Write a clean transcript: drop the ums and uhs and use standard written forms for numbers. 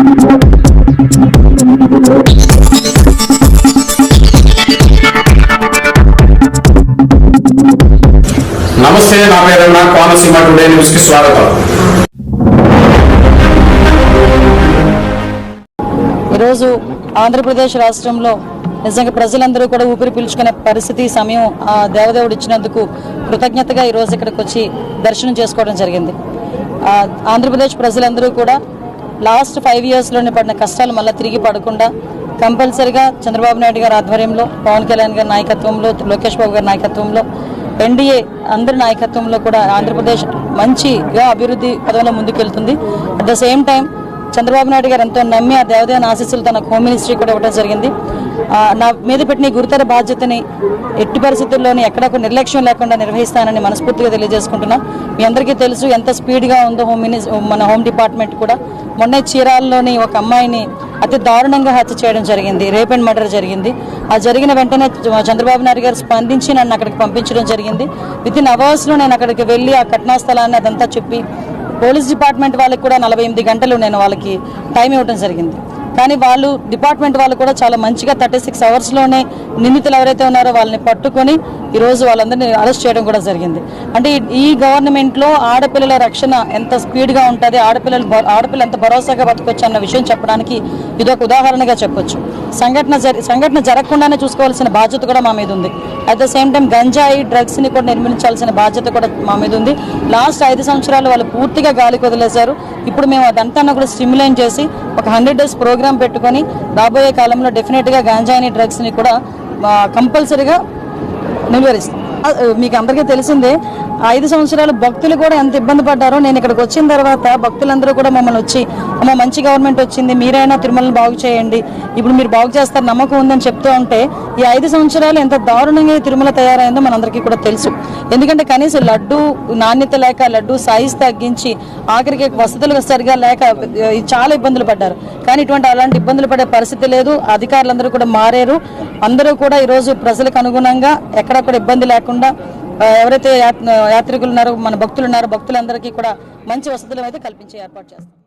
నమస్తే, నా పేరు కోనసీమ టుడే న్యూస్ కి స్వాగతం. ఈరోజు ఆంధ్రప్రదేశ్ రాష్ట్రంలో నిజంగా ప్రజలందరూ కూడా ఊపిరి పీల్చుకునే పరిస్థితి సమయం ఆ దేవదేవుడు ఇచ్చినందుకు కృతజ్ఞతగా ఈరోజు ఇక్కడికి వచ్చి దర్శనం చేసుకోవడం జరిగింది. ఆంధ్రప్రదేశ్ ప్రజలందరూ కూడా లాస్ట్ 5 yearsలోనే పడిన కష్టాలు మళ్ళీ తిరిగి పడకుండా కంపల్సరిగా చంద్రబాబు నాయుడు గారి ఆధ్వర్యంలో, పవన్ కళ్యాణ్ గారి నాయకత్వంలో, లోకేష్ బాబు గారి నాయకత్వంలో, ఎన్డీఏ అందరి నాయకత్వంలో కూడా ఆంధ్రప్రదేశ్ మంచిగా అభివృద్ధి పదంలో ముందుకెళ్తుంది. At the same time Chandrababu Naidu గారు ఎంతో నమ్మి ఆ దేవదేవుని ఆశీస్సులు తన హోమ్ మినిస్ట్రీ కూడా ఇవ్వడం జరిగింది. నా మీద పెట్టిన గురుతర బాధ్యతని ఎట్టి పరిస్థితుల్లోనే ఎక్కడ నిర్లక్ష్యం లేకుండా నిర్వహిస్తానని మనస్ఫూర్తిగా తెలియజేసుకుంటున్నాం. మీ అందరికీ తెలుసు ఎంత స్పీడ్గా ఉందో మన హోమ్ డిపార్ట్మెంట్ కూడా. మొన్న చీరాలలోని ఒక అమ్మాయిని అతి దారుణంగా హత్య చేయడం జరిగింది, రేప్ అండ్ మర్డర్ జరిగింది. ఆ జరిగిన వెంటనే చంద్రబాబు నాయుడు గారు స్పందించి నన్ను అక్కడికి పంపించడం జరిగింది. వితిన్ అవర్స్లో నేను అక్కడికి వెళ్ళి ఆ ఘటనా స్థలాన్ని అదంతా చెప్పి పోలీస్ డిపార్ట్మెంట్ వాళ్ళకి కూడా 48 గంటలు నేను వాళ్ళకి టైం ఇవ్వడం జరిగింది. కానీ వాళ్ళు డిపార్ట్మెంట్ వాళ్ళు కూడా చాలా మంచిగా 36 అవర్స్లోనే నిందితులు ఎవరైతే ఉన్నారో వాళ్ళని పట్టుకొని ఈరోజు వాళ్ళందరినీ అరెస్ట్ చేయడం కూడా జరిగింది. అంటే ఈ గవర్నమెంట్లో ఆడపిల్లల రక్షణ ఎంత స్పీడ్గా ఉంటుంది, ఆడపిల్ల ఎంత భరోసాగా బతకొచ్చు అన్న విషయం చెప్పడానికి ఇదొక ఉదాహరణగా చెప్పొచ్చు. సంఘటన జరగకుండానే చూసుకోవాల్సిన బాధ్యత కూడా మా మీద ఉంది. అట్ ద సేమ్ టైం గంజాయి డ్రగ్స్ని కూడా నిర్మించాల్సిన బాధ్యత కూడా మా మీద ఉంది. లాస్ట్ 5 సంవత్సరాలు వాళ్ళు పూర్తిగా గాలికి వదిలేశారు. ఇప్పుడు మేము అదంతా కూడా స్టిమ్యులేట్ చేసి ఒక 100 days ప్రోగ్రామ్ పెట్టుకొని రాబోయే కాలంలో డెఫినెట్గా గంజాయిని డ్రగ్స్ని కూడా కంపల్సరీగా నిలువరిస్తాం. మీకు అందరికీ తెలిసిందే 5 సంవత్సరాలు భక్తులు కూడా ఎంత ఇబ్బంది పడ్డారో. నేను ఇక్కడికి వచ్చిన తర్వాత భక్తులందరూ కూడా మమ్మల్ని వచ్చి అమ్మ మంచి గవర్నమెంట్ వచ్చింది, మీరైనా తిరుమలని బాగు చేయండి, ఇప్పుడు మీరు బాగు చేస్తారు నమ్మకం ఉందని చెప్తూ ఉంటే ఈ 5 సంవత్సరాలు ఎంత దారుణంగా తిరుమల తయారైందో మనందరికీ కూడా తెలుసు. ఎందుకంటే కనీసం లడ్డు నాణ్యత లేక, లడ్డు సైజ్ తగ్గించి, ఆఖరికి వసతులు సరిగా లేక చాలా ఇబ్బందులు పడ్డారు. కానీ అలాంటి ఇబ్బందులు పడే పరిస్థితి లేదు. అధికారులందరూ కూడా మారారు. అందరూ కూడా ఈరోజు ప్రజలకు అనుగుణంగా ఎక్కడ కూడా ఇబ్బంది లేకుండా ఎవరైతే యాత్రికులు ఉన్నారో, మన భక్తులు ఉన్నారో, భక్తులందరికీ కూడా మంచి వసతులు అయితే కల్పించే ఏర్పాటు చేస్తాం.